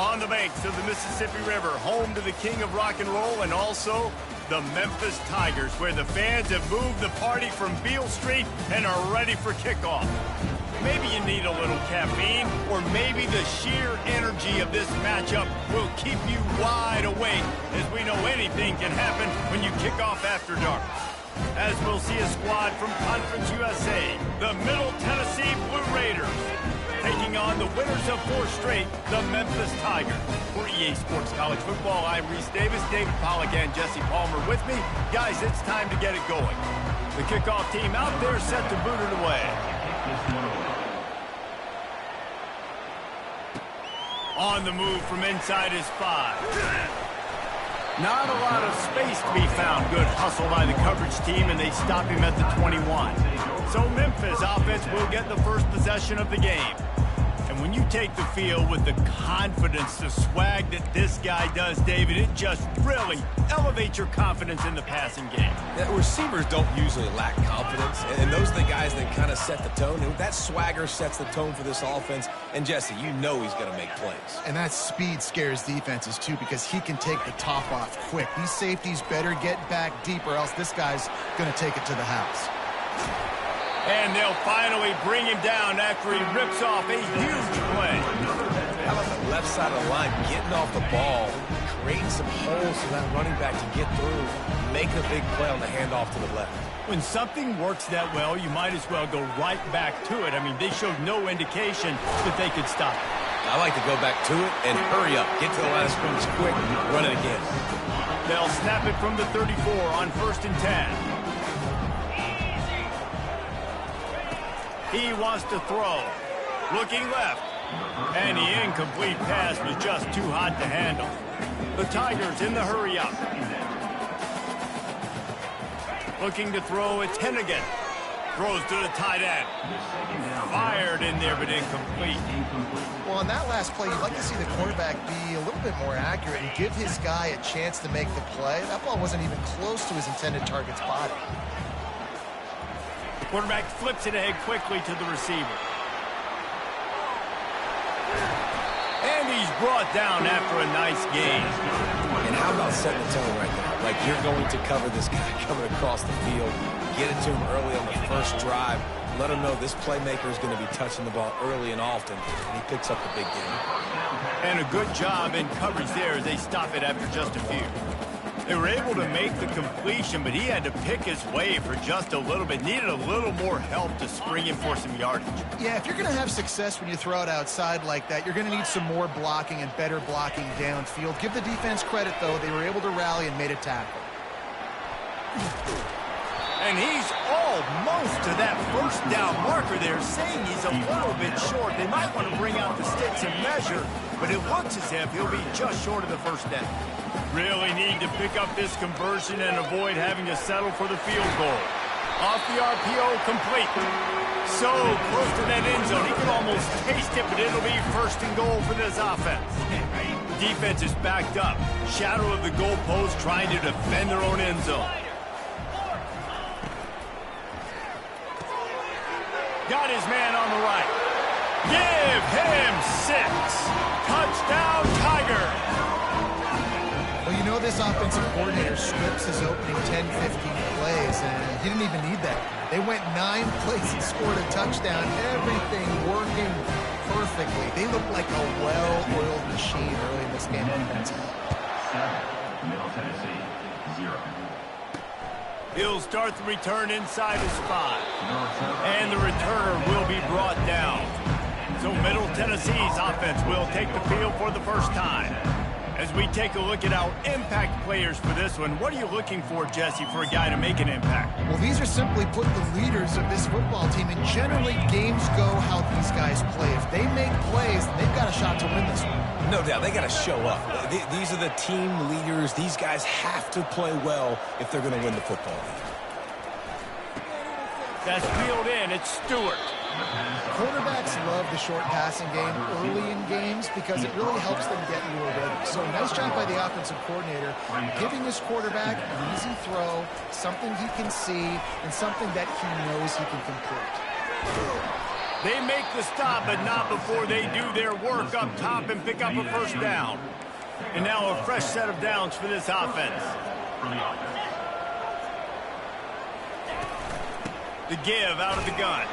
On the banks of the Mississippi River, home to the king of rock and roll and also the Memphis Tigers, where the fans have moved the party from Beale Street and are ready for kickoff. Maybe you need a little caffeine, or maybe the sheer energy of this matchup will keep you wide awake, as we know anything can happen when you kick off after dark. As we'll see a squad from Conference USA, the Middle Tennessee Blue Raiders, taking on the winners of 4 straight, the Memphis Tigers. For EA Sports College Football, I'm Reese Davis, David Pollack, and Jesse Palmer with me. Guys, it's time to get it going. The kickoff team out there set to boot it away. On the move from inside his 5. Not a lot of space to be found. Good hustle by the coverage team, and they stop him at the 21. So Memphis offense will get the first possession of the game. And when you take the field with the confidence, the swag that this guy does, David, it just really elevates your confidence in the passing game. Yeah, receivers don't usually lack confidence, and those are the guys that kind of set the tone. And that swagger sets the tone for this offense. And, Jesse, you know he's going to make plays. And that speed scares defenses, too, because he can take the top off quick. These safeties better get back deep, or else this guy's going to take it to the house. And they'll finally bring him down after he rips off a huge play. How about the left side of the line, getting off the ball, creating some holes for that running back to get through, making a big play on the handoff to the left. When something works that well, you might as well go right back to it. I mean, they showed no indication that they could stop it. I like to go back to it and hurry up, get to the line of scrimmage quick, run it again. They'll snap it from the 34 on 1st and 10. He wants to throw. Looking left. And the incomplete pass was just too hot to handle. The Tigers in the hurry up. Looking to throw, it's Hennigan. Throws to the tight end. Fired in there, but incomplete. Well, on that last play, you'd like to see the quarterback be a little bit more accurate and give his guy a chance to make the play. That ball wasn't even close to his intended target's body. Quarterback flips it ahead quickly to the receiver. And he's brought down after a nice gain. And how about setting the tone right there? Like you're going to cover this guy coming across the field, get it to him early on the first drive, let him know this playmaker is going to be touching the ball early and often, and he picks up the big game. And a good job in coverage there as they stop it after just a few. They were able to make the completion, but he had to pick his way for just a little bit. Needed a little more help to spring him for some yardage. Yeah, if you're going to have success when you throw it outside like that, you're going to need some more blocking and better blocking downfield. Give the defense credit, though. They were able to rally and made a tackle. And he's almost to that first down marker there, saying he's a little bit short. They might want to bring out the sticks and measure, but it looks as if he'll be just short of the first down. Really need to pick up this conversion and avoid having to settle for the field goal. Off the RPO, complete. So close to that end zone, he can almost taste it, but it'll be 1st and goal for this offense. Defense is backed up. Shadow of the goalpost trying to defend their own end zone. Got his man on the right. Give him 6. Touchdown, Tigers. Well, you know this offensive coordinator scripts his opening 10, 15 plays, and he didn't even need that. They went 9 plays and scored a touchdown. Everything working perfectly. They look like a well-oiled machine early in this game offensively. Middle Tennessee, 0. He'll start the return inside his 5. And the returner will be brought down. So Middle Tennessee's offense will take the field for the first time. As we take a look at our impact players for this one, what are you looking for, Jesse, for a guy to make an impact? Well, these are simply put the leaders of this football team, and generally games go how these guys play. If they make plays, then they've got a shot to win this one. No doubt, they got to show up. These are the team leaders. These guys have to play well if they're going to win the football game. That's peeled in. It's Stewart. Quarterbacks love the short passing game early in games because it really helps them get more ready. So nice job by the offensive coordinator, giving his quarterback an easy throw, something he can see, and something that he knows he can complete. They make the stop, but not before they do their work up top and pick up a first down. And now a fresh set of downs for this offense. The give out of the gun.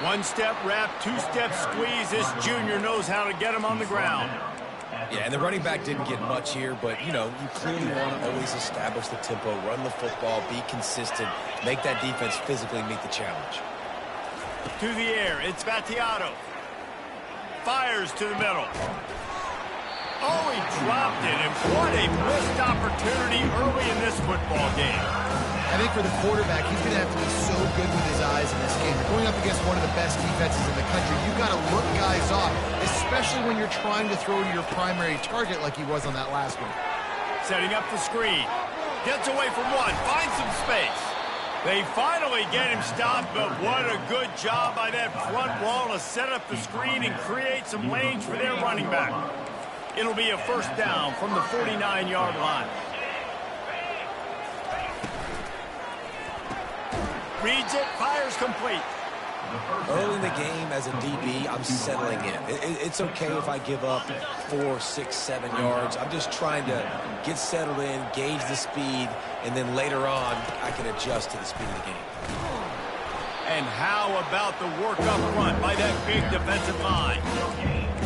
One-step wrap, two-step squeeze. This junior knows how to get him on the ground. Yeah, and the running back didn't get much here, but, you know, you clearly want to always establish the tempo, run the football, be consistent, make that defense physically meet the challenge. To the air, it's Battiato. Fires to the middle. Oh, he dropped it, and what a missed opportunity early in this football game. I think for the quarterback, he's going to have to be so good with his eyes in this game. You're going up against one of the best defenses in the country. You've got to look guys off, especially when you're trying to throw to your primary target like he was on that last one. Setting up the screen. Gets away from one, finds some space. They finally get him stopped, but what a good job by that front wall to set up the screen and create some lanes for their running back. It'll be a first down from the 49-yard line. Reads it, fires complete. Early in the game as a DB, I'm settling in. It's okay if I give up 4, 6, 7 yards. I'm just trying to get settled in, gauge the speed, and then later on, I can adjust to the speed of the game. And how about the work up front by that big defensive line?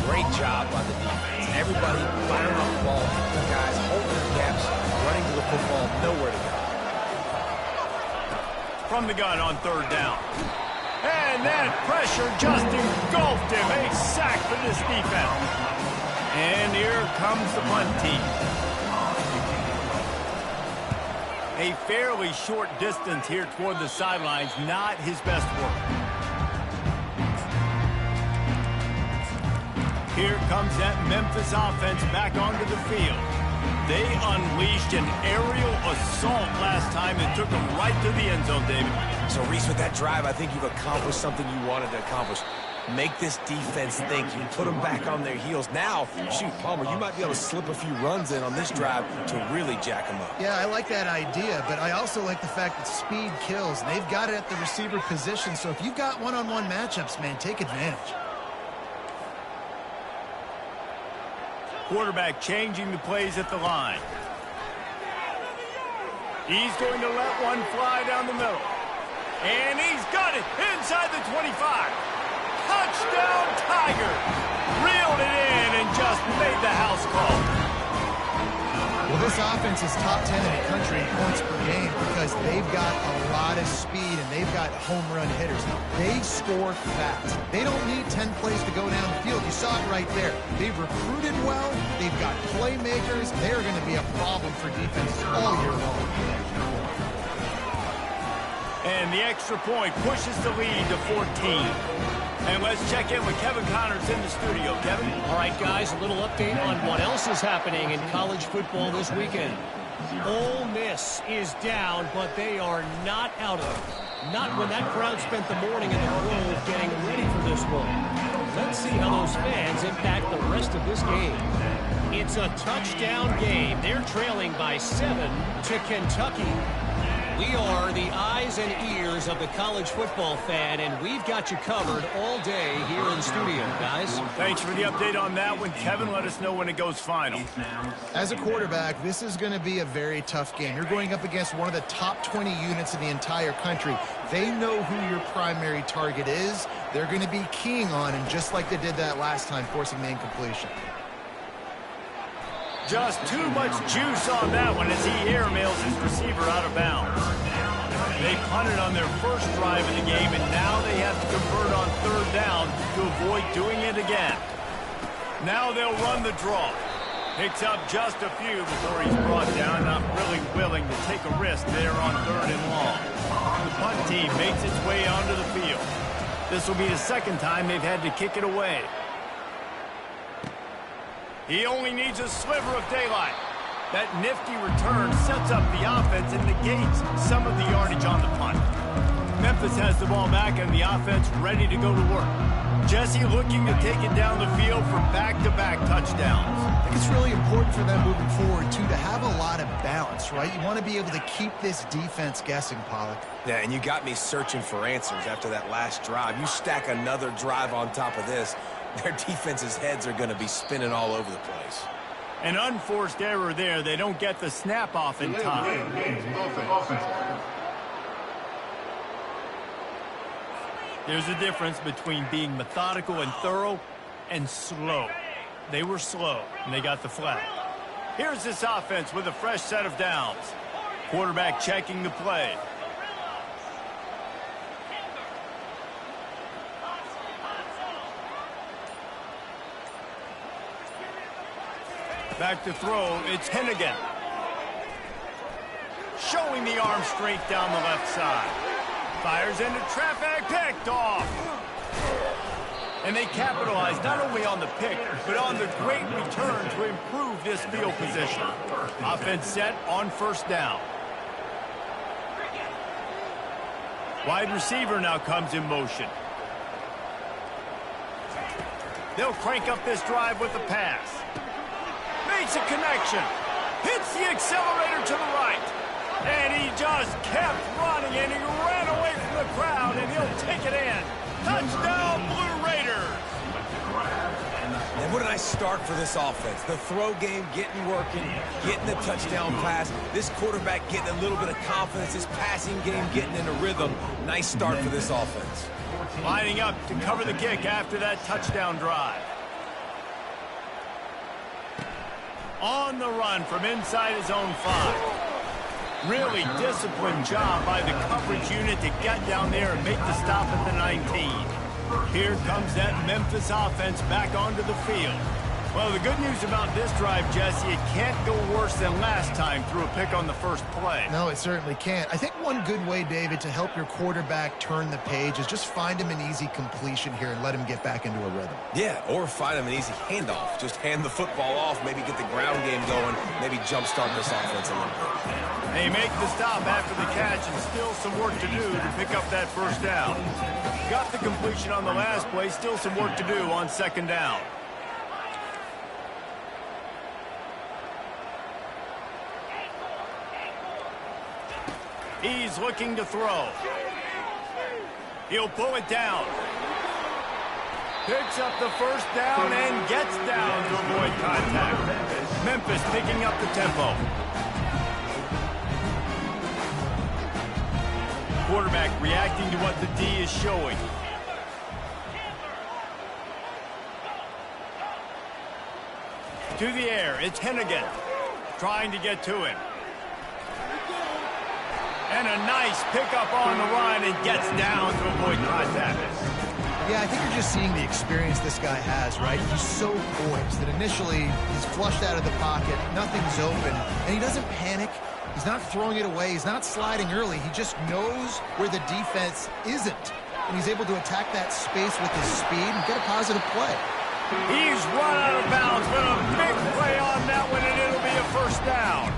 Great job by the defense. Everybody firing off the ball, the guys holding their gaps, running to the football, nowhere to go. From the gun on third down. And that pressure just engulfed him. A sack for this defense. And here comes the punt team. A fairly short distance here toward the sidelines. Not his best work. Here comes that Memphis offense back onto the field. They unleashed an aerial assault last time and took them right to the end zone, David. So, Reese, with that drive, I think you've accomplished something you wanted to accomplish. Make this defense think. You put them back on their heels. Now, shoot, Palmer, you might be able to slip a few runs in on this drive to really jack them up. Yeah, I like that idea, but I also like the fact that speed kills. They've got it at the receiver position, so if you've got one-on-one matchups, man, take advantage. Quarterback changing the plays at the line. He's going to let one fly down the middle. And he's got it inside the 25. Touchdown, Tigers! Reeled it in and just made the house call. Well, this offense is top 10 in the country in points per game because they've got a lot of speed and they've got home run hitters. They score fast. They don't need 10 plays to go down the field. You saw it right there. They've recruited well. They've got playmakers. They're going to be a problem for defenses all year long. And the extra point pushes the lead to 14. And let's check in with Kevin Connors in the studio. Kevin? All right, guys, a little update on what else is happening in college football this weekend. Ole Miss is down, but they are not out of it. Not when that crowd spent the morning in the Grove getting ready for this one. Let's see how those fans impact the rest of this game. It's a touchdown game. They're trailing by 7 to Kentucky. We are the eyes and ears of the college football fan, and we've got you covered all day here in studio, guys. Thanks for the update on that one, Kevin. Let us know when it goes final. As a quarterback, this is going to be a very tough game. You're going up against one of the top 20 units in the entire country. They know who your primary target is. They're going to be keying on him, just like they did that last time, forcing the incompletion. Just too much juice on that one as he airmails his receiver out of bounds. They punted on their first drive of the game, and now they have to convert on third down to avoid doing it again. Now they'll run the draw. Picks up just a few before he's brought down, not really willing to take a risk there on third and long. The punt team makes its way onto the field. This will be the second time they've had to kick it away. He only needs a sliver of daylight. That nifty return sets up the offense and negates some of the yardage on the punt. Memphis Memphis has the ball back and the offense ready to go to work. Jesse looking to take it down the field for back-to-back touchdowns. I think it's really important for them moving forward, too, to have a lot of balance, right? You want to be able to keep this defense guessing, Pollack. Yeah, and you got me searching for answers after that last drive. You stack another drive on top of this, their defense's heads are going to be spinning all over the place. An unforced error there. They don't get the snap off in time. There's a difference between being methodical and thorough and slow. They were slow, and they got the flag. Here's this offense with a fresh set of downs. Quarterback checking the play. Back to throw, it's Hennigan. Showing the arm strength down the left side. Fires into traffic, picked off. And they capitalize not only on the pick, but on the great return to improve this field position. Offense set on first down. Wide receiver now comes in motion. They'll crank up this drive with the pass. Makes a connection. Hits the accelerator to the right. And he just kept running, and he ran away from the crowd, and he'll take it in. Touchdown, Blue Raiders. And what a nice start for this offense. The throw game getting working, getting the touchdown pass. This quarterback getting a little bit of confidence. This passing game getting in a rhythm. Nice start for this offense. Lining up to cover the kick after that touchdown drive. On the run from inside his own 5. Really disciplined job by the coverage unit to get down there and make the stop at the 19. Here comes that Memphis offense back onto the field. Well, the good news about this drive, Jesse, it can't go worse than last time through a pick on the first play. No, it certainly can't. I think one good way, David, to help your quarterback turn the page is just find him an easy completion here and let him get back into a rhythm. Yeah, or find him an easy handoff. Just hand the football off, maybe get the ground game going, maybe jumpstart this offense a little bit. They make the stop after the catch and still some work to do to pick up that first down. Got the completion on the last play, still some work to do on second down. He's looking to throw. He'll pull it down. Picks up the first down and gets down to avoid contact. Memphis picking up the tempo. Quarterback reacting to what the D is showing. To the air, it's Hennigan trying to get to him. And a nice pickup on the run and gets down to avoid contact. Yeah, I think you're just seeing the experience this guy has, right? He's so poised that initially he's flushed out of the pocket, nothing's open, and he doesn't panic. He's not throwing it away. He's not sliding early. He just knows where the defense isn't, and he's able to attack that space with his speed and get a positive play. He's run out of bounds, but a big play on that one, and it'll be a first down.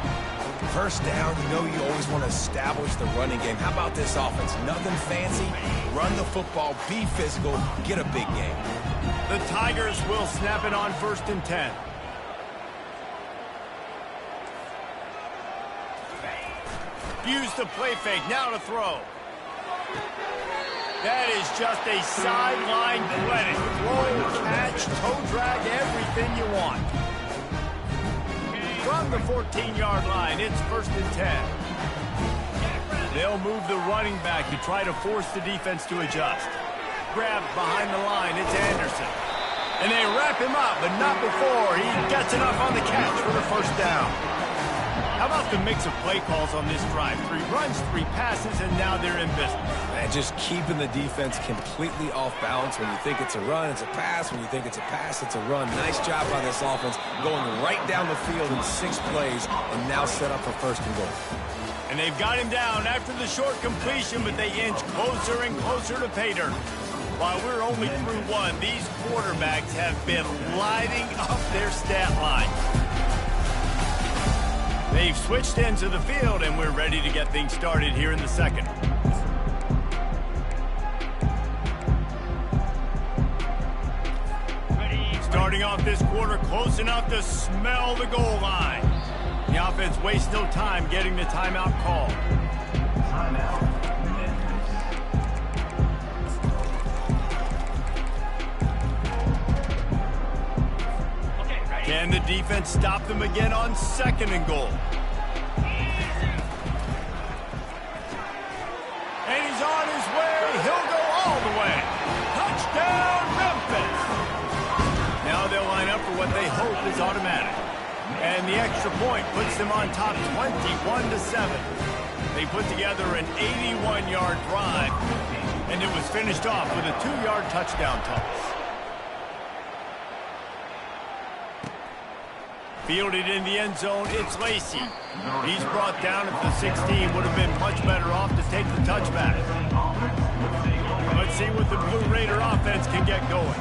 First down, you know you always want to establish the running game. How about this offense? Nothing fancy. Run the football, be physical, get a big game. The Tigers will snap it on 1st and 10. Use the play fake, now to throw. That is just a sideline clinic. Roll, catch, toe drag, everything you want. From the 14-yard line, it's 1st and 10. They'll move the running back to try to force the defense to adjust. Grabbed behind the line, it's Anderson. And they wrap him up, but not before he gets enough on the catch for the first down. How about the mix of play calls on this drive? 3 runs, 3 passes, and now they're in business. And just keeping the defense completely off balance. When you think it's a run, it's a pass. When you think it's a pass, it's a run. Nice job by this offense, going right down the field in 6 plays, and now set up for 1st and goal. And they've got him down after the short completion, but they inch closer and closer to pay dirt. While we're only through 1, these quarterbacks have been lighting up their stat line. They've switched into the field, and we're ready to get things started here in the second. Close enough to smell the goal line. The offense wastes no time getting the timeout call. Timeout, Memphis. Can the defense stop them again on 2nd and goal? And he's on his way. He'll go all the way. Touchdown, Memphis. Now they'll line up for what they hope is automatic. And the extra point puts them on top 21-7. They put together an 81-yard drive, and it was finished off with a 2-yard touchdown toss. Fielded in the end zone, it's Lacey. He's brought down at the 16. Would have been much better off to take the touchback. Let's see what the Blue Raider offense can get going.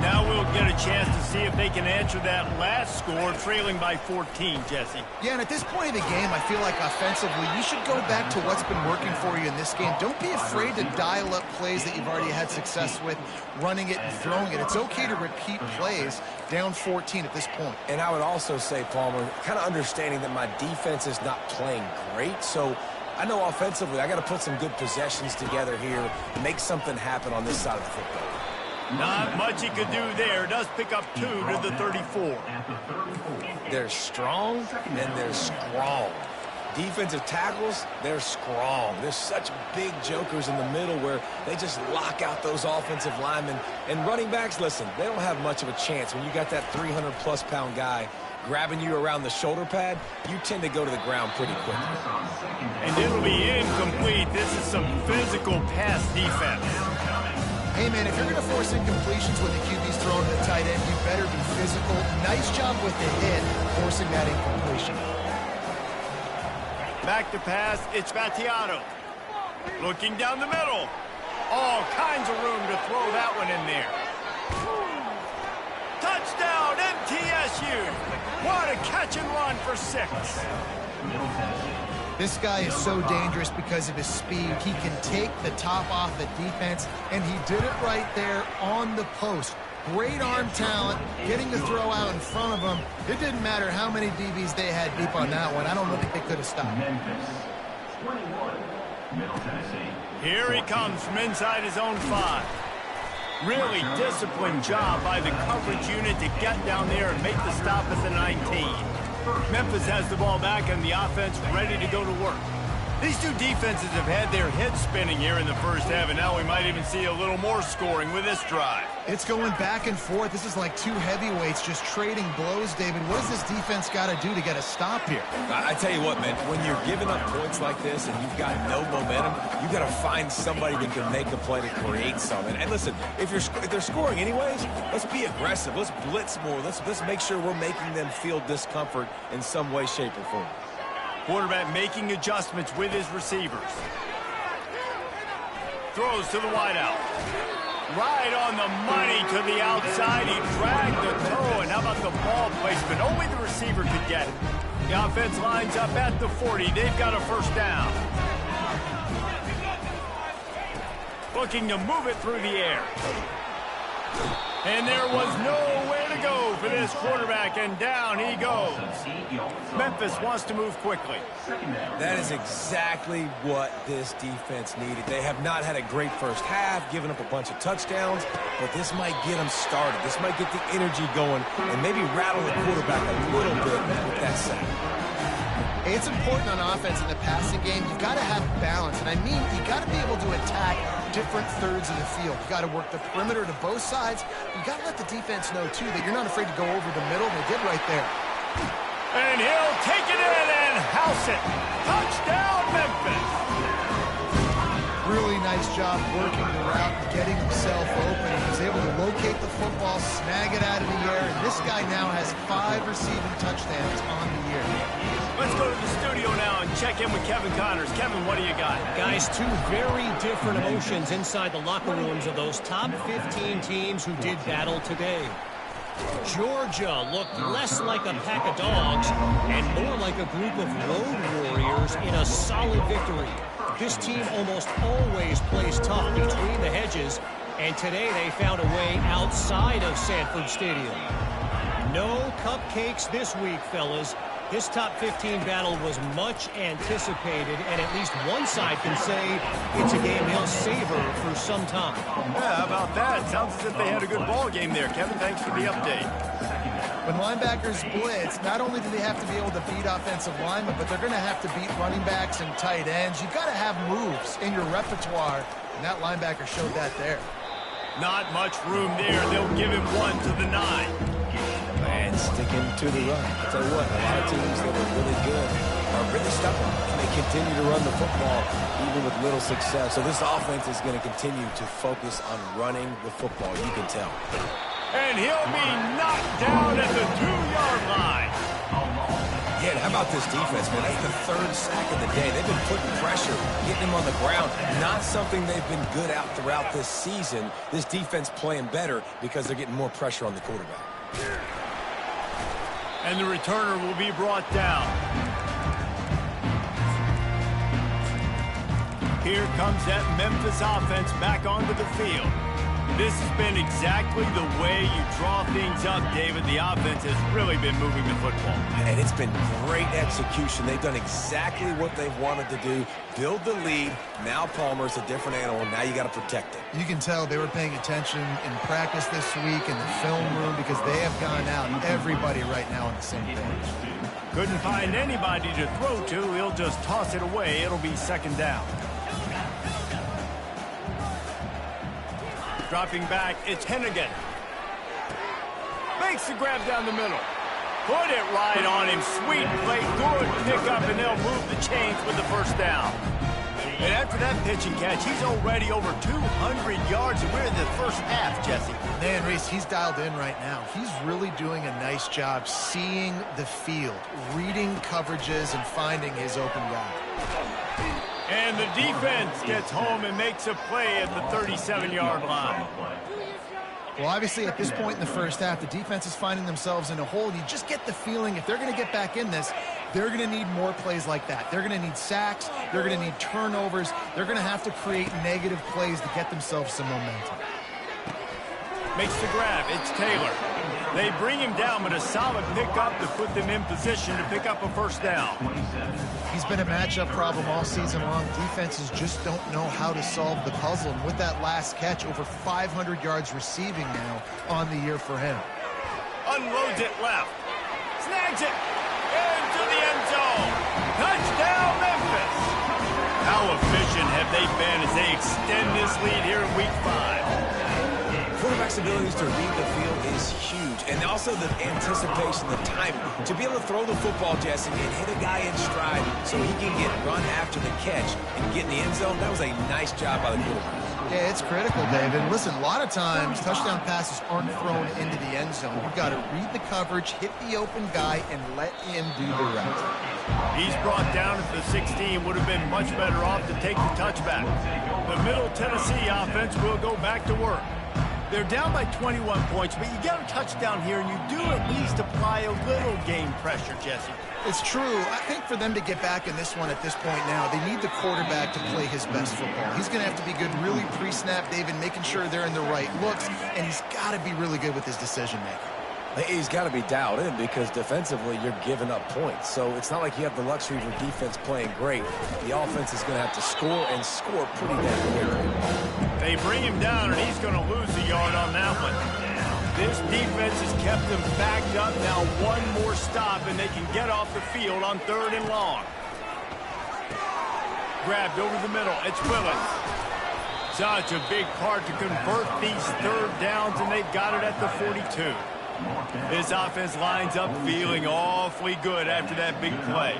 Now we'll get a chance to see if they can answer that last score, trailing by 14, Jesse. Yeah, and at this point of the game, I feel like offensively, you should go back to what's been working for you in this game. Don't be afraid to dial up plays that you've already had success with, running it and throwing it. It's okay to repeat plays down 14 at this point. And I would also say, Palmer, kind of understanding that my defense is not playing great, so I know offensively I got to put some good possessions together here, make something happen on this side of the football. Not much he could do there. Does pick up 2 to the 34. They're strong, and they're strong. Defensive tackles, they're strong. There's such big jokers in the middle where they just lock out those offensive linemen. And running backs, listen, they don't have much of a chance. When you got that 300-plus pound guy grabbing you around the shoulder pad, you tend to go to the ground pretty quickly. And it'll be incomplete. This is some physical pass defense. Hey, man, if you're going to force incompletions when the QB's throwing to the tight end, you better be physical. Nice job with the hit, forcing that incompletion. Back to pass, it's Battiato. Looking down the middle. All kinds of room to throw that one in there. Touchdown, MTSU. What a catch and run for 6. This guy is so dangerous because of his speed. He can take the top off the defense, and he did it right there on the post. Great arm talent, getting the throw out in front of him. It didn't matter how many DBs they had deep on that one. I don't think they could have stopped. Memphis, 21, Middle Tennessee. Here he comes from inside his own 5. Really disciplined job by the coverage unit to get down there and make the stop at the 19. Memphis has the ball back and the offense ready to go to work. These two defenses have had their heads spinning here in the first half, and now we might even see a little more scoring with this drive. It's going back and forth. This is like 2 heavyweights just trading blows, David. What does this defense got to do to get a stop here? I tell you what, man, when you're giving up points like this and you've got no momentum, you got to find somebody that can make a play to create something. And listen, if they're scoring anyways, let's be aggressive. Let's blitz more. Let's make sure we're making them feel discomfort in some way, shape, or form. Quarterback making adjustments with his receivers. Throws to the wideout. Right on the money to the outside. He dragged the toe, and how about the ball placement? Only the receiver could get it. The offense lines up at the 40. They've got a first down. Looking to move it through the air. And there was nowhere to go for this quarterback, and down he goes. Memphis wants to move quickly. That is exactly what this defense needed. They have not had a great first half, given up a bunch of touchdowns, but this might get them started. This might get the energy going and maybe rattle the quarterback a little bit with that sack. It's important on offense in the passing game. You've got to have balance, and I mean you got to be able to attack different thirds of the field. You got to work the perimeter to both sides. You got to let the defense know, too, that you're not afraid to go over the middle. They did right there. And he'll take it in and house it. Touchdown, Memphis. Really nice job working the route and getting himself open. He was able to locate the football, snag it out of the air, and this guy now has 5 receiving touchdowns on the year. Let's go to the studio now and check in with Kevin Connors. Kevin, what do you got? Guys, 2 very different emotions inside the locker rooms of those top 15 teams who did battle today. Georgia looked less like a pack of dogs and more like a group of road warriors in a solid victory. This team almost always plays tough between the hedges, and today they found a way outside of Sanford Stadium. No cupcakes this week, fellas. This top 15 battle was much anticipated, and at least one side can say it's a game he'll savor for some time. Yeah, how about that? Sounds as if they had a good ball game there. Kevin, thanks for the update. When linebackers blitz, not only do they have to be able to beat offensive linemen, but they're going to have to beat running backs and tight ends. You've got to have moves in your repertoire, and that linebacker showed that there. Not much room there. They'll give him one to the 9. And sticking to the run. I'll tell you what, a lot of teams that are really good are really stubborn, and they continue to run the football even with little success. So this offense is going to continue to focus on running the football, you can tell. And he'll be knocked down at the 2-yard line. Yeah, and how about this defense, man? That's the 3rd sack of the day. They've been putting pressure, getting him on the ground. Not something they've been good at throughout this season. This defense playing better because they're getting more pressure on the quarterback. And the returner will be brought down. Here comes that Memphis offense back onto the field. This has been exactly the way you draw things up, David. The offense has really been moving the football. And it's been great execution. They've done exactly what they've wanted to do. Build the lead. Now Palmer's a different animal. Now you got to protect it. You can tell they were paying attention in practice this week in the film room because they have gone out, everybody right now on the same page. Couldn't find anybody to throw to. He'll just toss it away. It'll be 2nd down. Dropping back, it's Hennigan. Makes the grab down the middle. Put it right on him. Sweet play, good pickup, and they'll move the chains with the 1st down. And after that pitch and catch, he's already over 200 yards, and we're in the 1st half, Jesse. Man, Reese, he's dialed in right now. He's really doing a nice job seeing the field, reading coverages, and finding his open guy. And the defense gets home and makes a play at the 37-yard line. Well, obviously, at this point in the 1st half, the defense is finding themselves in a hole. You just get the feeling if they're going to get back in this, they're going to need more plays like that. They're going to need sacks. They're going to need turnovers. They're going to have to create negative plays to get themselves some momentum. Makes the grab. It's Taylor. They bring him down, but a solid pickup to put them in position to pick up a 1st down. He's been a matchup problem all season long. Defenses just don't know how to solve the puzzle. And with that last catch, over 500 yards receiving now on the year for him. Unloads it left. Snags it. Into the end zone. Touchdown, Memphis. How efficient have they been as they extend this lead here in Week 5? Quarterback's abilities to read the field is huge. And also the anticipation, the timing. To be able to throw the football, Jesse, and hit a guy in stride so he can get run after the catch and get in the end zone, that was a nice job by the quarterback. Yeah, it's critical, David. Listen, a lot of times touchdown passes aren't thrown into the end zone. You've got to read the coverage, hit the open guy, and let him do the rest. He's brought down at the 16. Would have been much better off to take the touchback. The Middle Tennessee offense will go back to work. They're down by 21 points, but you get a touchdown here, and you do at least apply a little game pressure, Jesse. It's true. I think for them to get back in this one at this point now, they need the quarterback to play his best football. He's going to have to be good really pre-snap, David, making sure they're in the right looks, and he's got to be really good with his decision-making. He's got to be dialed in because defensively you're giving up points. So it's not like you have the luxury of your defense playing great. The offense is going to have to score and score pretty damn quickly. They bring him down, and he's going to lose a yard on that one. This defense has kept them backed up. Now one more stop, and they can get off the field on 3rd and long. Grabbed over the middle. It's Willis. Such a big part to convert these 3rd downs, and they've got it at the 42. This offense lines up feeling awfully good after that big play.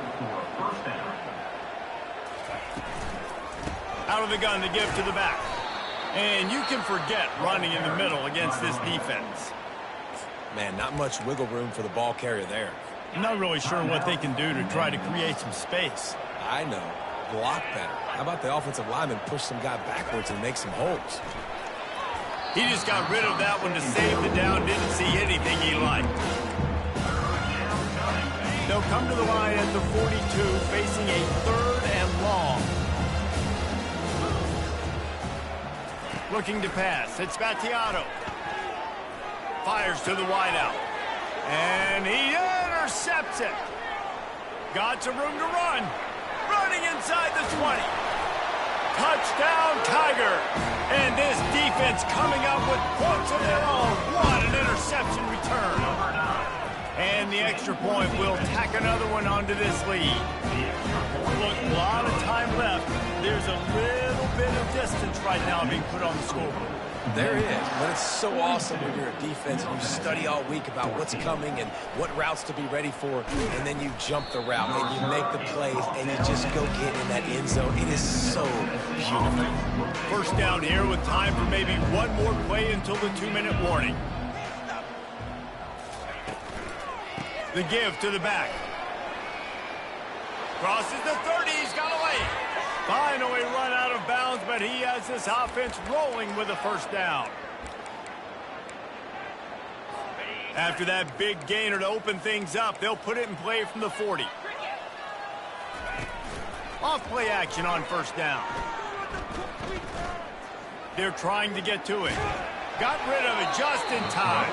Out of the gun to give to the back. And you can forget running in the middle against this defense. Man, not much wiggle room for the ball carrier there. I'm not really sure what they can do to try to create some space. I know. Block better. How about the offensive lineman push some guy backwards and make some holes? He just got rid of that one to save the down. Didn't see anything he liked. They'll come to the line at the 42, facing a 3rd and long. Looking to pass. It's Battiato. Fires to the wideout. And he intercepts it. Got some room to run. Running inside the 20. Touchdown, Tiger. And this defense coming up with points of their own. What an interception return. And the extra point will tack another one onto this lead. Look, a lot of time left. There's a little bit of distance right now being put on the scoreboard. There is, but it's so awesome when you're a defense and you study all week about what's coming and what routes to be ready for, and then you jump the route and you make the plays and you just go get in that end zone. It is so beautiful. First down here with time for maybe one more play until the 2-minute warning. The give to the back. Crosses the 30, he's got away. Finally run out of bounds, but he has this offense rolling with a first down. After that big gainer to open things up, they'll put it in play from the 40. Off play action on first down. They're trying to get to it. Got rid of it just in time.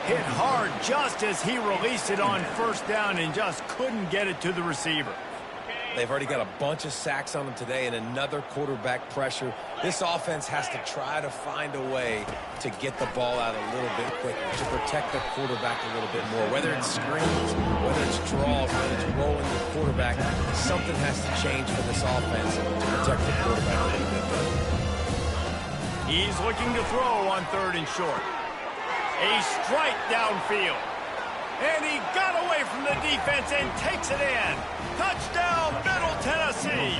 Hit hard just as he released it on first down and just couldn't get it to the receiver. They've already got a bunch of sacks on them today and another quarterback pressure. This offense has to try to find a way to get the ball out a little bit quicker, to protect the quarterback a little bit more. Whether it's screens, whether it's draws, whether it's rolling the quarterback, something has to change for this offense to protect the quarterback a little bit better. He's looking to throw on 3rd and short. A strike downfield. And he got away from the defense and takes it in. Touchdown, Middle Tennessee.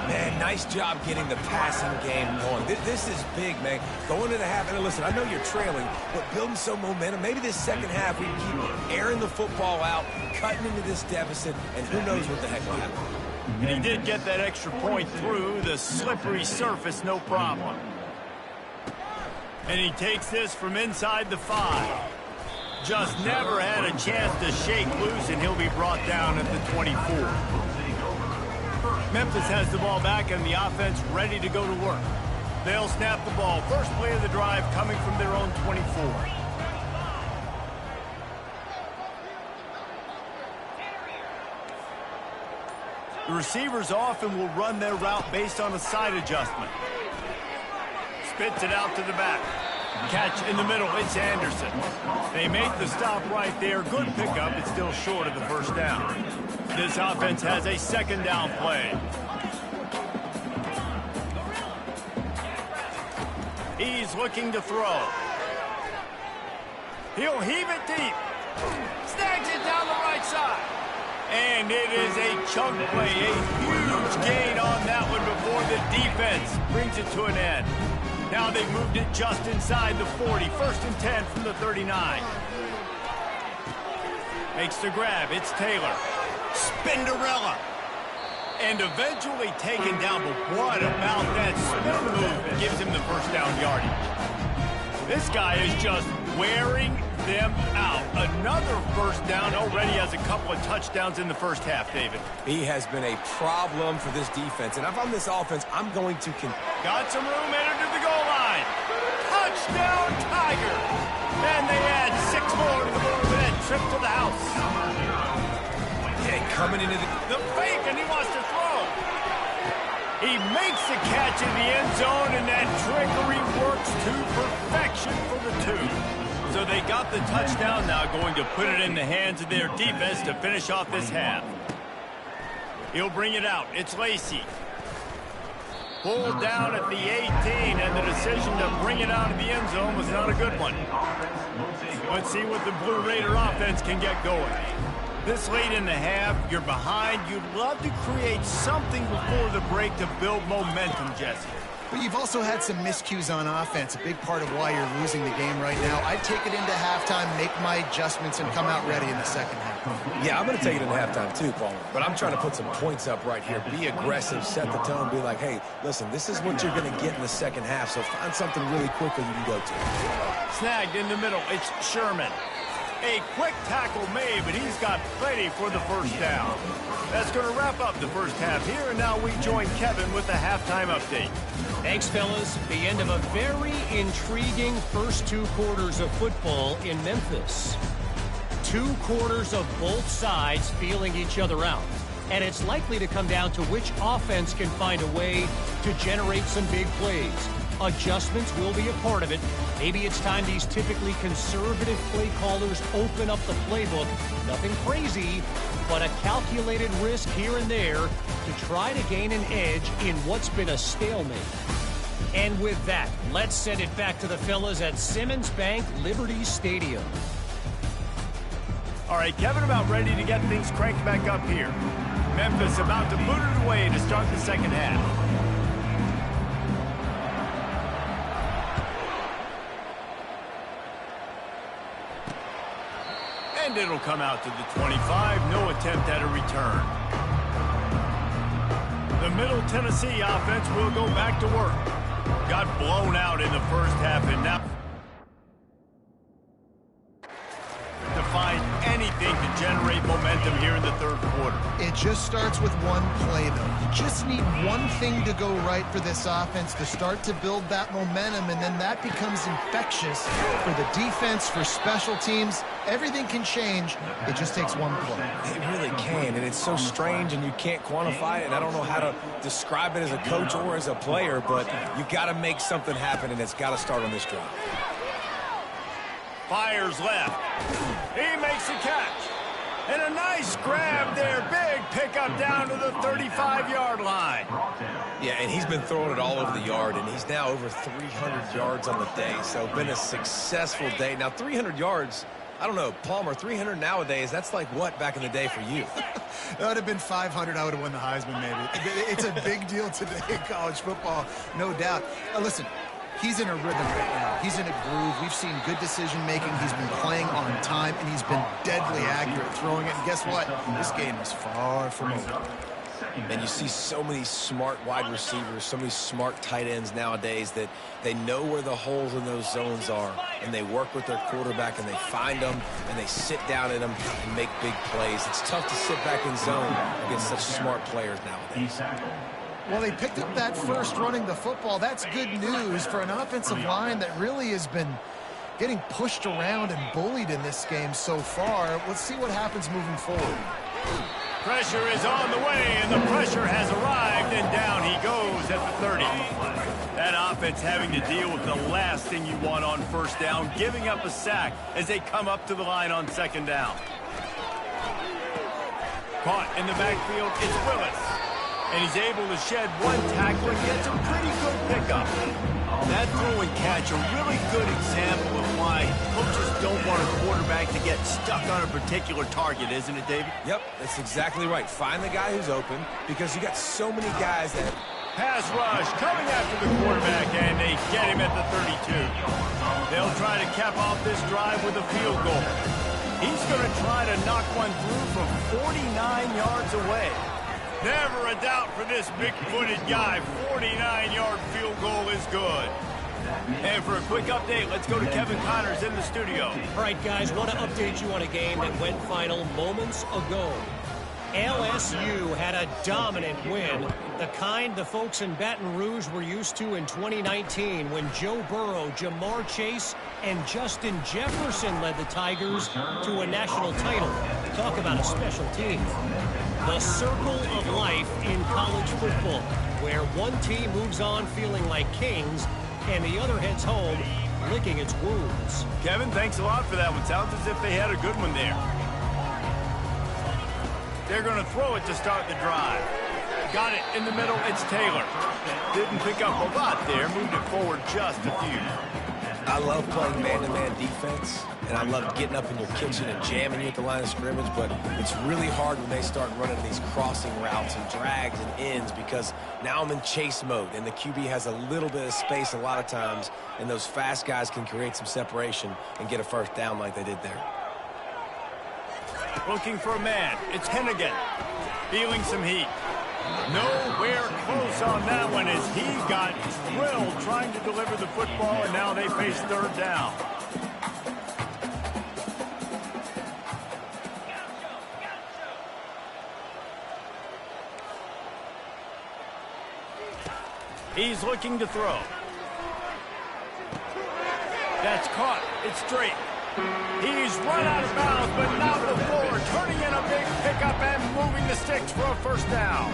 Man, nice job getting the passing game going. This is big, man. Going into the half, and listen, I know you're trailing, but building some momentum. Maybe this second half we can keep airing the football out, cutting into this deficit, and who knows what the heck will happen. And he did get that extra point through the slippery surface, no problem. And he takes this from inside the 5. Just never had a chance to shake loose, and he'll be brought down at the 24. Memphis has the ball back, and the offense ready to go to work. They'll snap the ball. First play of the drive coming from their own 24. The receivers often will run their route based on a side adjustment. Spits it out to the back. Catch in the middle, it's Anderson. They make the stop right there. Good pickup, it's still short of the first down. This offense has a second down play. He's looking to throw. He'll heave it deep. Snags it down the right side. And it is a chunk play, a huge gain on that one before the defense brings it to an end. Now they've moved it just inside the 40. 1st and 10 from the 39. Makes the grab. It's Taylor. Spinderella. And eventually taken down. But what about that spin move? Gives him the first down yardage. This guy is just wearing them out. Another first down. Already has a couple of touchdowns in the first half, David. He has been a problem for this defense. And if I'm this offense, I'm going to... Got some room, entered to the goal line. Touchdown, Tiger. And they add 6 more to the board with that trip to the house. Yeah, coming into the fake, and he wants to throw. He makes the catch in the end zone, and that trickery works to perfection for the 2. So they got the touchdown, now going to put it in the hands of their defense to finish off this half. He'll bring it out. It's Lacey. Pulled down at the 18, and the decision to bring it out of the end zone was not a good one. Let's see what the Blue Raider offense can get going. This late in the half, you're behind. You'd love to create something before the break to build momentum, Jesse. But you've also had some miscues on offense, a big part of why you're losing the game right now. I'd take it into halftime, make my adjustments, and come out ready in the second half. Yeah, I'm going to take it into halftime too, Paul. But I'm trying to put some points up right here. Be aggressive, set the tone, be like, hey, listen, this is what you're going to get in the second half, so find something really quickly you can go to. Snagged in the middle. It's Sherman. A quick tackle made, but he's got plenty for the first down. That's going to wrap up the first half here, and now we join Kevin with the halftime update. Thanks, fellas. The end of a very intriguing first 2 quarters of football in Memphis. 2 quarters of both sides feeling each other out. And it's likely to come down to which offense can find a way to generate some big plays. Adjustments will be a part of it. Maybe it's time these typically conservative play callers open up the playbook. Nothing crazy, but a calculated risk here and there to try to gain an edge in what's been a stalemate. And with that, let's send it back to the fellas at Simmons Bank Liberty Stadium. All right, Kevin, about ready to get things cranked back up here. Memphis about to boot it away to start the second half. And it'll come out to the 25. No attempt at a return. The Middle Tennessee offense will go back to work. Got blown out in the first half, and now to find anything to generate momentum here in the third quarter. It just starts with one play, though. You just need one thing to go right for this offense to start to build that momentum, and then that becomes infectious for the defense, for special teams. Everything can change. It just takes one play. It really can, and it's so strange, and you can't quantify it, and I don't know how to describe it as a coach or as a player, but you got to make something happen, and it's got to start on this drive. Fires left. He makes a catch. And a nice grab there. Big pickup down to the 35-yard line. Yeah, and he's been throwing it all over the yard, and he's now over 300 yards on the day. So been a successful day. Now, 300 yards, I don't know, Palmer, 300 nowadays, that's like what back in the day for you? That would have been 500. I would have won the Heisman, maybe. It's a big deal today in college football, no doubt. Listen. He's in a rhythm right now. He's in a groove. We've seen good decision-making. He's been playing on time, and he's been deadly accurate throwing it. And guess what? This game is far from over. And you see so many smart wide receivers, so many smart tight ends nowadays that they know where the holes in those zones are, and they work with their quarterback, and they find them, and they sit down in them and make big plays. It's tough to sit back in zone against such smart players nowadays. Well, they picked up that first running the football. That's good news for an offensive line that really has been getting pushed around and bullied in this game so far. Let's see what happens moving forward. Pressure is on the way, and the pressure has arrived, and down he goes at the 30. That offense having to deal with the last thing you want on first down, giving up a sack as they come up to the line on second down. Caught in the backfield, it's Willis. And he's able to shed one tackle and gets a pretty good pickup. That throw and catch, a really good example of why coaches don't want a quarterback to get stuck on a particular target, isn't it, David? Yep, that's exactly right. Find the guy who's open because you got so many guys that... Pass rush coming after the quarterback, and they get him at the 32. They'll try to cap off this drive with a field goal. He's going to try to knock one through from 49 yards away. Never a doubt for this big-footed guy. 49-yard field goal is good. And for a quick update, let's go to Kevin Connors in the studio. All right, guys, want to update you on a game that went final moments ago. LSU had a dominant win, the kind the folks in Baton Rouge were used to in 2019 when Joe Burrow, Jamar Chase, and Justin Jefferson led the Tigers to a national title. Talk about a special team. The circle of life in college football, where one team moves on feeling like kings and the other heads home licking its wounds. Kevin, thanks a lot for that one. Sounds as if they had a good one there. They're going to throw it to start the drive. Got it in the middle. It's Taylor. Didn't pick up a lot there. Moved it forward just a few. I love playing man-to-man defense, and I love getting up in your kitchen and jamming you at the line of scrimmage, but it's really hard when they start running these crossing routes and drags and ends because now I'm in chase mode, and the QB has a little bit of space a lot of times, and those fast guys can create some separation and get a first down like they did there. Looking for a man. It's Hennigan. Feeling some heat. Nowhere close on that one as he got drilled trying to deliver the football, and now they face third down. He's looking to throw. That's caught. It's straight. He's run out of bounds, but not before. Turning in a big pickup and moving the sticks for a first down.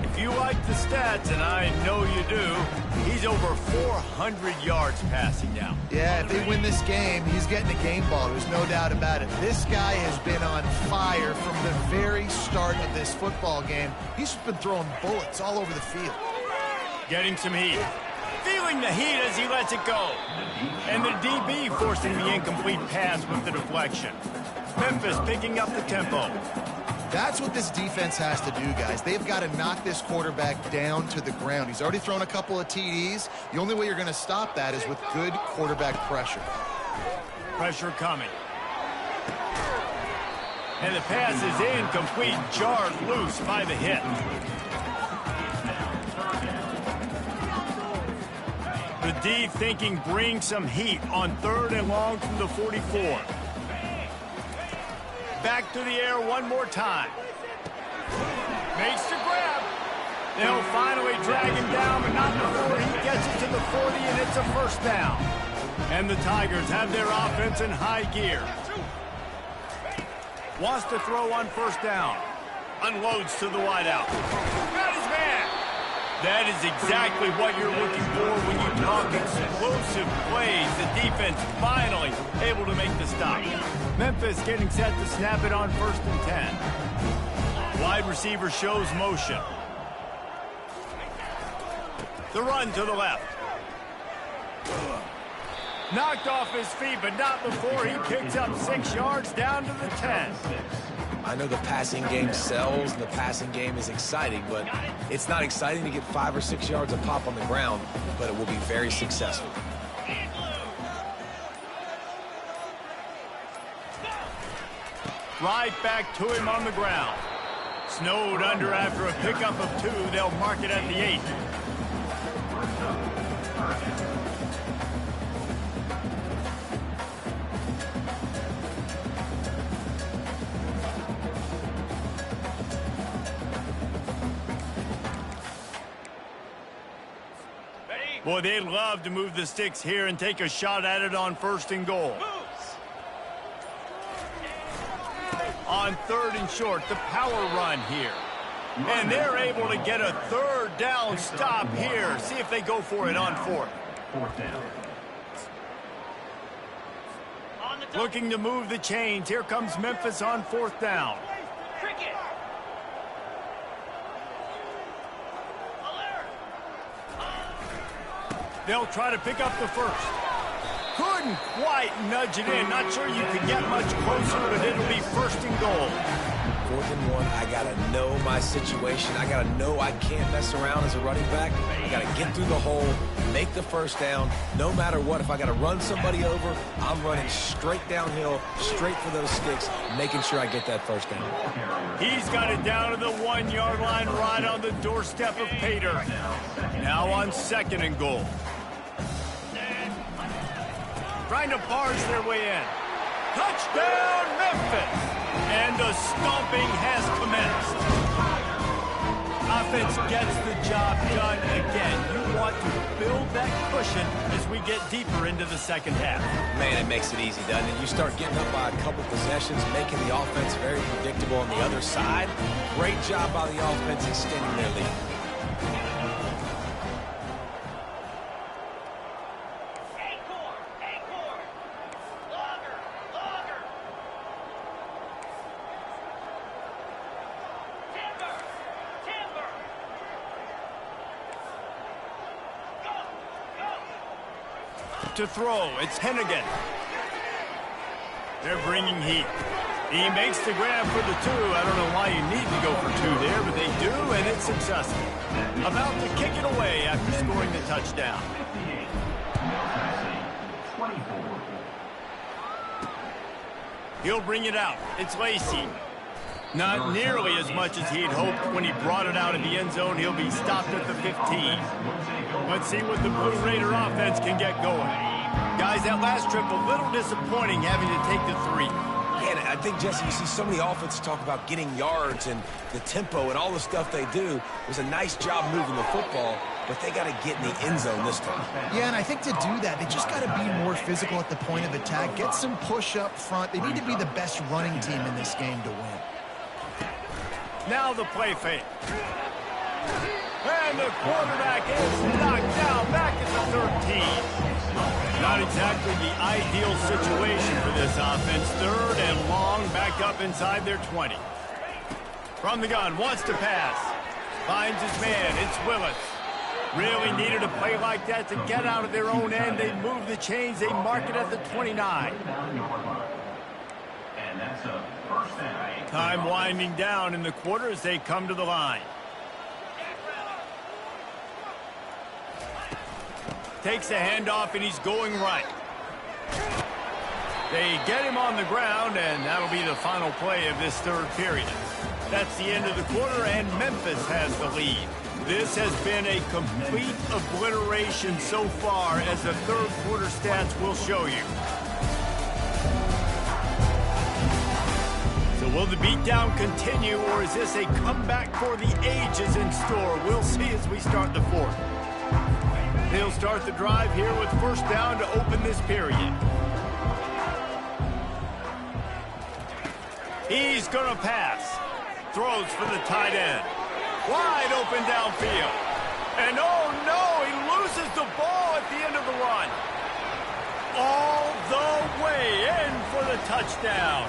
If you like the stats, and I know you do, he's over 400 yards passing now. Yeah, if they win this game, he's getting a game ball. There's no doubt about it. This guy has been on fire from the very start of this football game. He's just been throwing bullets all over the field. Getting some heat. Feeling the heat as he lets it go. And the DB forcing the incomplete pass with the deflection. Memphis picking up the tempo. That's what this defense has to do, guys. They've got to knock this quarterback down to the ground. He's already thrown a couple of TDs. The only way you're going to stop that is with good quarterback pressure. Pressure coming. And the pass is incomplete, jarred loose by the hit. The D thinking bring some heat on 3rd and long from the 44. Back to the air one more time. Makes the grab. They'll finally drag him down, but not before he gets it to the 40, and it's a first down. And the Tigers have their offense in high gear. Wants to throw on first down. Unloads to the wideout. Got his man. That is exactly what you're looking for when you talk explosive plays. The defense finally able to make the stop. Memphis getting set to snap it on 1st and 10. Wide receiver shows motion. The run to the left. Knocked off his feet, but not before he picks up 6 yards down to the 10. I know the passing game sells, and the passing game is exciting, but it's not exciting to get 5 or 6 yards a pop on the ground, but it will be very successful. Right back to him on the ground. Snowed under after a pickup of 2. They'll mark it at the 8. Boy, they'd love to move the sticks here and take a shot at it on 1st and goal. On 3rd and short, the power run here. And they're able to get a 3rd down stop here. See if they go for it on 4th. 4th down. Looking to move the chains. Here comes Memphis on 4th down. They'll try to pick up the 1st. Couldn't quite nudge it in. Not sure you could get much closer, but it'll be 1st and goal. 4th and 1, I got to know my situation. I got to know I can't mess around as a running back. I got to get through the hole, make the 1st down. No matter what, if I got to run somebody over, I'm running straight downhill, straight for those sticks, making sure I get that 1st down. He's got it down to the 1-yard line right on the doorstep of Pater. Now on 2nd and goal. Trying to barge their way in. Touchdown, Memphis! And the stomping has commenced. Offense gets the job done again. You want to build that cushion as we get deeper into the 2nd half. Man, it makes it easy, doesn't it? You start getting up by a couple possessions, making the offense very predictable on the other side. Great job by the offense extending their lead. To throw, it's Hennigan. They're bringing heat. He makes the grab for the 2. I don't know why you need to go for 2 there, but they do, and it's successful. About to kick it away after scoring the touchdown. 24. He'll bring it out. It's Lacey. Not nearly as much as he'd hoped when he brought it out of the end zone. He'll be stopped at the 15. Let's see what the Blue Raider offense can get going. Guys, that last trip, a little disappointing having to take the 3. Yeah, and I think, Jesse, you see so many offenses talk about getting yards and the tempo and all the stuff they do. It was a nice job moving the football, but they got to get in the end zone this time. Yeah, and I think to do that, they just got to be more physical at the point of attack, get some push up front. They need to be the best running team in this game to win. Now the play fake. And the quarterback is knocked down back at the 13. Not exactly the ideal situation for this offense. Third and long, back up inside their 20. From the gun, wants to pass. Finds his man, it's Willis. Really needed a play like that to get out of their own end. They move the chains, they mark it at the 29. And that's a first down. Time winding down in the quarter as they come to the line. Takes a handoff and he's going right. They get him on the ground and that'll be the final play of this third period. That's the end of the quarter and Memphis has the lead. This has been a complete obliteration so far, as the third quarter stats will show you. So will the beatdown continue, or is this a comeback for the ages in store? We'll see as we start the fourth. They'll start the drive here with first down to open this period. He's going to pass. Throws for the tight end. Wide open downfield. And oh no, he loses the ball at the end of the run. All the way in for the touchdown.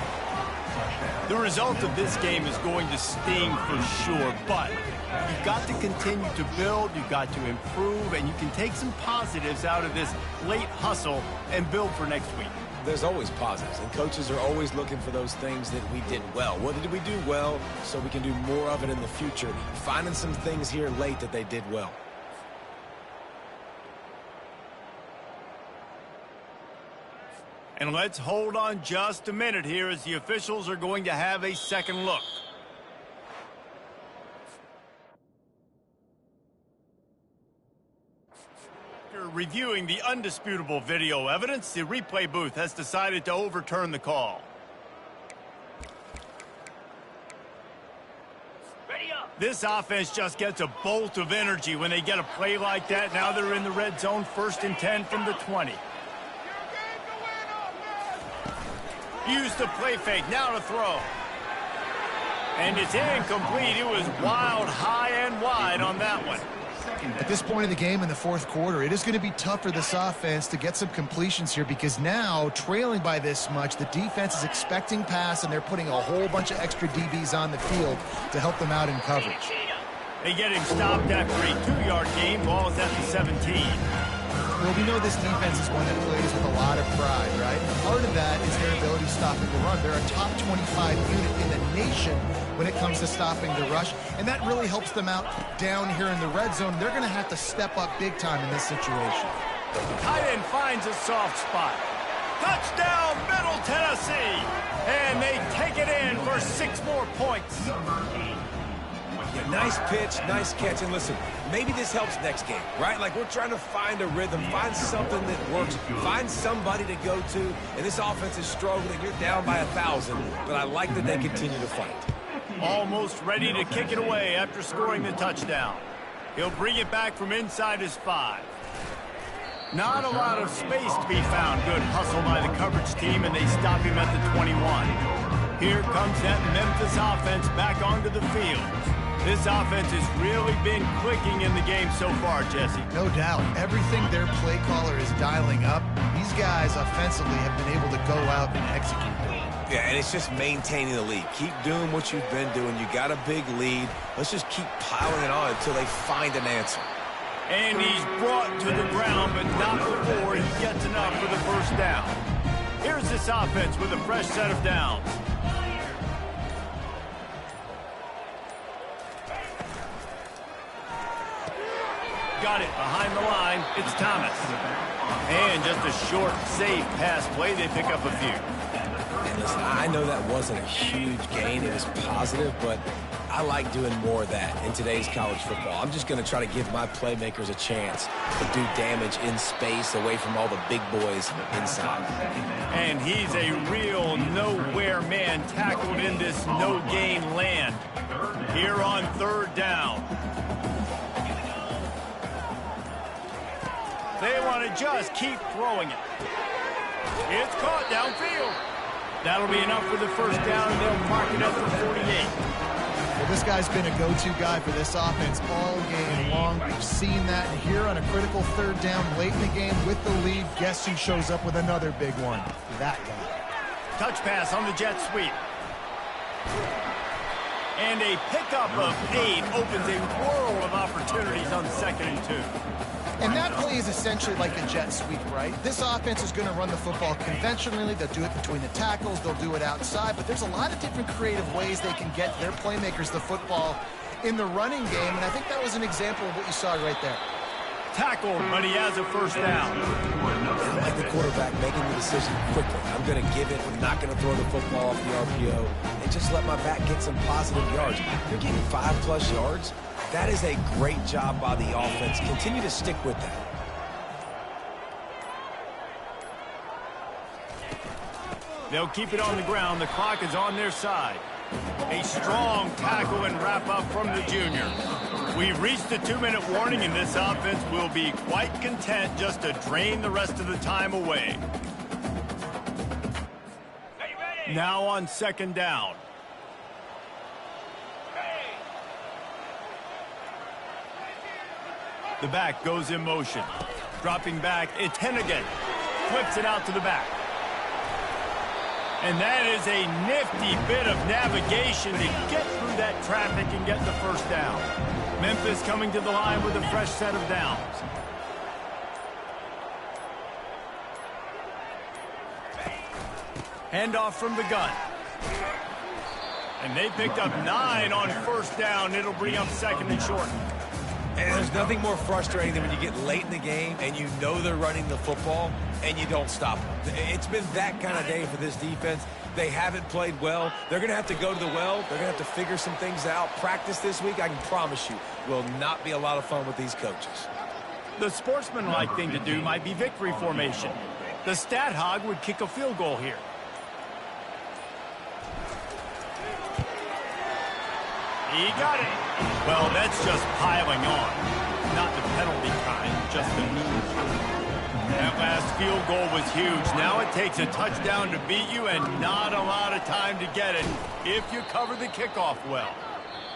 The result of this game is going to sting for sure, but you've got to continue to build, you've got to improve, and you can take some positives out of this late hustle and build for next week. There's always positives, and coaches are always looking for those things that we did well. What did we do well so we can do more of it in the future? Finding some things here late that they did well. And let's hold on just a minute here as the officials are going to have a second look. After reviewing the undisputable video evidence, the replay booth has decided to overturn the call. This offense just gets a bolt of energy when they get a play like that. Now they're in the red zone, 1st and 10 from the 20. Used the play fake, now to throw. And it's incomplete. It was wild, high and wide on that one. At this point of the game in the fourth quarter, it is going to be tough for this offense to get some completions here, because now, trailing by this much, the defense is expecting pass, and they're putting a whole bunch of extra DBs on the field to help them out in coverage. They get him stopped after a 2-yard gain. Ball is at the 17. Well, we know this defense is one that plays with a lot of pride, right? And part of that is their ability stopping the run. They're a top 25 unit in the nation when it comes to stopping the rush, and that really helps them out down here in the red zone. They're going to have to step up big time in this situation. Tight end finds a soft spot. Touchdown, Middle Tennessee! And they take it in for 6 more points. Yeah, nice pitch, nice catch, and listen, maybe this helps next game, right? Like, we're trying to find a rhythm, find something that works, find somebody to go to, and this offense is struggling. You're down by 1,000, but I like that they continue to fight. Almost ready to kick it away after scoring the touchdown. He'll bring it back from inside his 5. Not a lot of space to be found. Good hustle by the coverage team, and they stop him at the 21. Here comes that Memphis offense back onto the field. This offense has really been clicking in the game so far, Jesse. No doubt. Everything their play caller is dialing up, these guys offensively have been able to go out and execute. Yeah, and it's just maintaining the lead. Keep doing what you've been doing. You got a big lead. Let's just keep piling it on until they find an answer. And he's brought to the ground, but not before he gets enough for the first down. Here's this offense with a fresh set of downs. Got it behind the line. It's Thomas. And just a short, safe pass play. They pick up a few. And listen, I know that wasn't a huge gain. It was positive, but I like doing more of that in today's college football. I'm just going to try to give my playmakers a chance to do damage in space away from all the big boys inside. And he's a real nowhere man tackled in this no-gain land. Here on 3rd down. They want to just keep throwing it. It's caught downfield. That'll be enough for the first down, and they'll mark it up for 48. Well, this guy's been a go-to guy for this offense all game long. We've seen that here on a critical third down late in the game with the lead. Guess who shows up with another big one? That guy. Touch pass on the jet sweep. And a pickup of 8 opens a world of opportunities on 2nd and 2. And that play is essentially like a jet sweep, right? This offense is going to run the football conventionally. They'll do it between the tackles. They'll do it outside. But there's a lot of different creative ways they can get their playmakers the football in the running game. And I think that was an example of what you saw right there. Tackled, but he has a first down. I like the quarterback making the decision quickly. I'm going to give it. I'm not going to throw the football off the RPO and just let my back get some positive yards. You're getting 5+ yards. That is a great job by the offense. Continue to stick with that. They'll keep it on the ground. The clock is on their side. A strong tackle and wrap up from the junior. We've reached the 2-minute warning, and this offense will be quite content just to drain the rest of the time away. Now on 2nd down. The back goes in motion. Dropping back, it's Hennigan. Flips it out to the back. And that is a nifty bit of navigation to get through that traffic and get the first down. Memphis coming to the line with a fresh set of downs. Handoff from the gun. And they picked up 9 on first down. It'll bring up 2nd and short. And there's nothing more frustrating than when you get late in the game and you know they're running the football and you don't stop them. It's been that kind of day for this defense. They haven't played well. They're going to have to go to the well. They're going to have to figure some things out. Practice this week, I can promise you, will not be a lot of fun with these coaches. The sportsmanlike thing to do might be victory formation. The stat hog would kick a field goal here. He got it. Well, that's just piling on. Not the penalty kind, just the mean kind. That last field goal was huge. Now it takes a touchdown to beat you and not a lot of time to get it if you cover the kickoff well.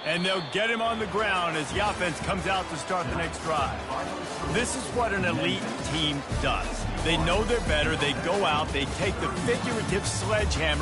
And they'll get him on the ground as the offense comes out to start the next drive. This is what an elite team does. They know they're better. They go out. They take the figurative sledgehammer